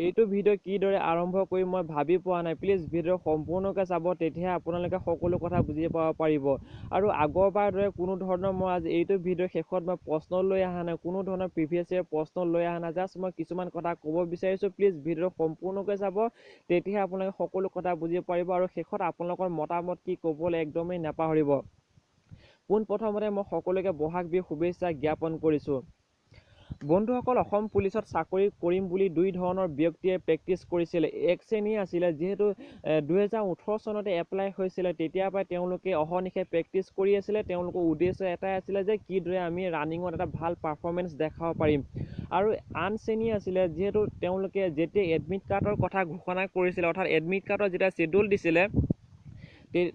এইটো ভিডিঅ' কিদৰে আৰম্ভ কৰি মই ভাবি পোৱা নাই। প্লিজ ভিডিঅ' সম্পূৰ্ণকৈ চাব, তেতিয়াহে আপোনালোকে সকলো কথা বুজি পাব পাৰিব। আৰু আগৰবাৰ দৰে কোনো ধৰণৰ মই আজি এইটো ভিডিঅ'ৰ শেষত মই প্ৰশ্ন লৈ অহা নাই, কোনো ধৰণৰ প্ৰিভিয়াছ ইয়েৰ প্ৰশ্ন লৈ অহা নাই। জাষ্ট মই কিছুমান কথা ক'ব বিচাৰিছোঁ। প্লিজ ভিডিঅ' সম্পূৰ্ণকৈ চাব, তেতিয়াহে আপোনালোকে সকলো কথা বুজি পাৰিব। আৰু শেষত আপোনালোকৰ মতামত কি ক'বলৈ একদমেই নাপাহৰিব। পোনপ্ৰথমতে মই সকলোকে বহাগ বিহুৰ শুভেচ্ছা জ্ঞাপন কৰিছোঁ। বন্ধুসকল, অসম পুলিচত চাকৰি কৰিম বুলি দুই ধৰণৰ ব্যক্তিয়ে প্ৰেক্টিচ কৰিছিল। এক শ্ৰেণী আছিলে, যিহেতু 2018 চনতে এপ্লাই হৈছিলে, তেতিয়াৰ পৰাই তেওঁলোকে অহৰ্নিশে প্ৰেক্টিচ কৰি আছিলে। তেওঁলোকৰ উদ্দেশ্য এটাই আছিলে যে কিদৰে আমি ৰানিঙত এটা ভাল পাৰফৰ্মেঞ্চ দেখাব পাৰিম। আৰু আন শ্ৰেণী আছিলে, যিহেতু তেওঁলোকে যেতিয়া এডমিট কাৰ্ডৰ কথা ঘোষণা কৰিছিলে, অৰ্থাৎ এডমিট কাৰ্ডৰ যেতিয়া শ্বেডিউল দিছিলে,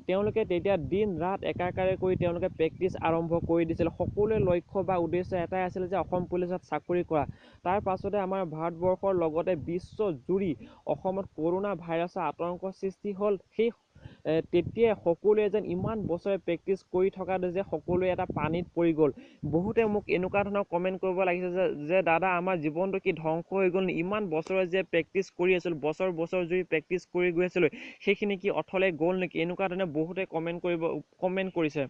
তেওঁলোকে তেতিয়া দিন ৰাত একাকাৰে কৰি তেওঁলোকে প্ৰেক্টিচ আৰম্ভ কৰি দিছিল। সকলোৰে লক্ষ্য বা উদ্দেশ্য এটাই আছিল যে অসম পুলিচত চাকৰি কৰা। তাৰ পাছতে আমাৰ ভাৰতবৰ্ষৰ লগতে বিশ্বজুৰি অসমত কৰোণা ভাইৰাছৰ আতংকৰ সৃষ্টি হ'ল। তেতিয়াই সকলোৱে যেন ইমান বছৰে প্ৰেক্টিচ কৰি থকা যে সকলোৱে এটা পানীত পৰি গ'ল। বহুতে মোক এনেকুৱা ধৰণৰ কমেণ্ট কৰিব লাগিছে যে দাদা, আমাৰ জীৱনটো কি ধ্বংস হৈ গ'ল নি? ইমান বছৰে যে প্ৰেক্টিচ কৰি আছিলোঁ, বছৰ জুৰি প্ৰেক্টিচ কৰি গৈ আছিলোঁ, সেইখিনি কি অথলে গ'ল নেকি? এনেকুৱা ধৰণে বহুতে কমেণ্ট কৰিছে।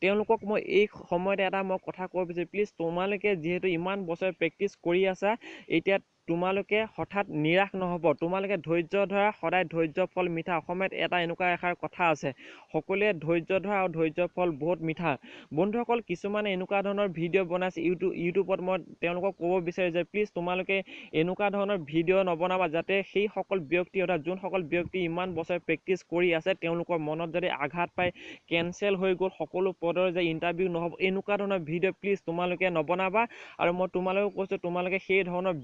তেওঁলোকক মই এই সময়তে এটা কথা ক'ব বিচাৰিছোঁ, প্লিজ তোমালোকে যিহেতু ইমান বছৰে প্ৰেক্টিচ কৰি আছা, এতিয়া তোমালোকে হঠাৎ নিৰাশ নহ'ব। তোমালোকে ধৈৰ্য ধৰা, সদায় ধৈৰ্য ফল মিঠা। অসমত এটা এনেকুৱা এষাৰ কথা আছে, সকলোৱে ধৈৰ্য ধৰা আৰু ধৈৰ্য ফল বহুত মিঠা। বন্ধুসকল, কিছুমানে এনেকুৱা ধৰণৰ ভিডিঅ' বনাইছে ইউটিউবত। মই তেওঁলোকক ক'ব বিচাৰিছোঁ যে প্লিজ তোমালোকে এনেকুৱা ধৰণৰ ভিডিঅ' নবনাবা, যাতে সেইসকল ব্যক্তি, অৰ্থাৎ যোনসকল ব্যক্তি ইমান বছৰে প্ৰেক্টিচ কৰি আছে, তেওঁলোকৰ মনত যদি আঘাত পায়, কেনচেল হৈ গ'ল, সকলো পদৰ যে ইণ্টাৰভিউ নহ'ব, এনেকুৱা ধৰণৰ ভিডিঅ' প্লিজ তোমালোকে নবনাবা। আৰু মই তোমালোকক কৈছোঁ, তোমালোকে সেই ধৰণৰ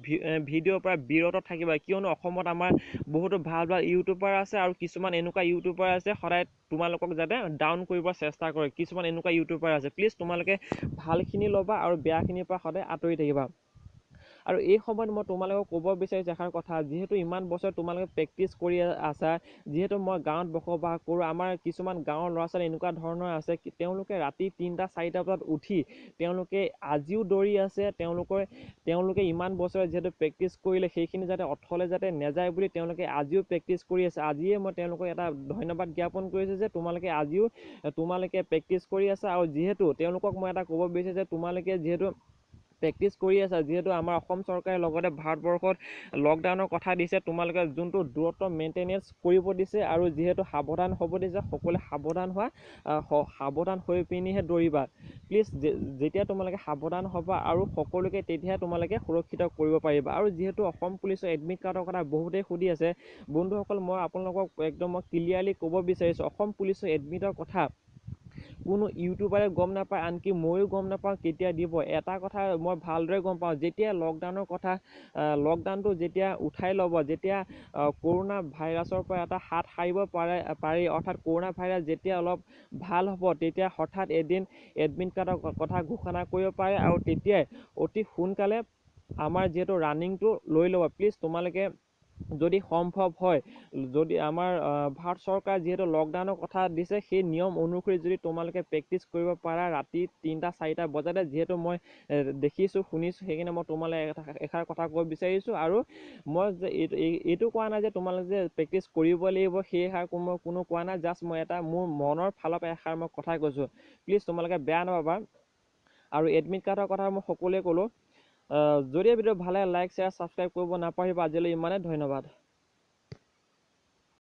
ভিডিঅ'ৰ পৰা বিৰত থাকিবা। কিয়নো অসমত আমাৰ বহুতো ভাল ভাল ইউটিউবাৰ আছে, আৰু কিছুমান এনেকুৱা ইউটিউবাৰ আছে সদায় তোমালোকক যাতে ডাউন কৰিব চেষ্টা কৰে। কিছুমান এনেকুৱা ইউটিউবাৰ আছে, প্লিজ তোমালোকে ভালখিনি ল'বা আৰু বেয়াখিনিৰ পৰা সদায় আঁতৰি থাকিবা। আৰু এই সময়ত মই তোমালোকক ক'ব বিচাৰিছোঁ এষাৰ কথা, যিহেতু ইমান বছৰ তোমালোকে প্ৰেক্টিচ কৰি আছা, যিহেতু মই গাঁৱত বসবাস কৰোঁ, আমাৰ কিছুমান গাঁৱৰ ল'ৰা ছোৱালী এনেকুৱা ধৰণৰ আছে, তেওঁলোকে ৰাতি 3টা-4টা বজাত উঠি তেওঁলোকে আজিও দৌৰি আছে। তেওঁলোকে ইমান বছৰে যিহেতু প্ৰেক্টিচ কৰিলে, সেইখিনি যাতে অথলে যাতে নেযায় বুলি তেওঁলোকে আজিও প্ৰেক্টিচ কৰি আছে। আজিয়ে মই তেওঁলোকক এটা ধন্যবাদ জ্ঞাপন কৰিছোঁ যে তোমালোকে প্ৰেক্টিচ কৰি আছা। আৰু যিহেতু তেওঁলোকক মই এটা ক'ব বিচাৰিছোঁ যে তোমালোকে যিহেতু প্ৰেক্টিচ কৰি আছা, যিহেতু আমাৰ অসম চৰকাৰে লগতে ভাৰতবৰ্ষত লকডাউনৰ কথা দিছে, তোমালোকে যোনটো দূৰত্ব মেইনটেনেঞ্চ কৰিব দিছে, আৰু যিহেতু সাৱধান হ'ব দিছে, সকলোৱে সাৱধান হৈ পিনিহে দৌৰিবা। প্লিজ যেতিয়া তোমালোকে সাৱধান হ'বা আৰু সকলোকে, তেতিয়াহে তোমালোকে সুৰক্ষিত কৰিব পাৰিবা। আৰু যিহেতু অসম পুলিচৰ এডমিট কাৰ্ডৰ কথা বহুতেই সুধি আছে, বন্ধুসকল, মই আপোনালোকক একদম ক্লিয়াৰলি ক'ব বিচাৰিছোঁ, অসম পুলিচৰ এডমিটৰ কথা কোনো ইউটিউবাৰে গম নাপায়, আনকি ময়ো গম নাপাওঁ কেতিয়া দিব। এটা কথা মই ভালদৰে গম পাওঁ, যেতিয়া লকডাউনটো যেতিয়া উঠাই ল'ব, যেতিয়া কৰোণা ভাইৰাছৰ পৰা এটা হাত সাৰিব পাৰি, অৰ্থাৎ কৰোণা ভাইৰাছ যেতিয়া অলপ ভাল হ'ব, তেতিয়া হঠাৎ এদিন এডমিট কাৰ্ডৰ কথা ঘোষণা কৰিব পাৰে, আৰু তেতিয়াই অতি সোনকালে আমাৰ যিহেতু ৰানিংটো লৈ ল'ব। প্লিজ তোমালোকে যদি সম্ভৱ হয়, যদি আমাৰ ভাৰত চৰকাৰে যিহেতু লকডাউনৰ কথা দিছে, সেই নিয়ম অনুসৰি যদি তোমালোকে প্ৰেক্টিচ কৰিব পাৰা ৰাতি 3টা-4টা বজাতে, যিহেতু মই দেখিছোঁ, শুনিছোঁ, সেইকাৰণে মই তোমালৈ এষাৰ কথা ক'ব বিচাৰিছোঁ। আৰু মই যে এইটো কোৱা নাই যে তোমালোকে যে প্ৰেক্টিচ কৰিব লাগিব, সেই এষাৰ মই কোনো কোৱা নাই। জাষ্ট মই এটা মোৰ মনৰ ফালৰ পৰা এষাৰ মই কথা কৈছোঁ, প্লিজ তোমালোকে বেয়া নাপাবা। আৰু এডমিট কাৰ্ডৰ কথা মই সকলোৱে ক'লোঁ। যদি ভিডিঅ' ভালে লাইক, শ্বেয়াৰ, ছাবস্ক্ৰাইব কৰিব নাপাহৰিবা। আজিলৈ ইমানে, ধন্যবাদ।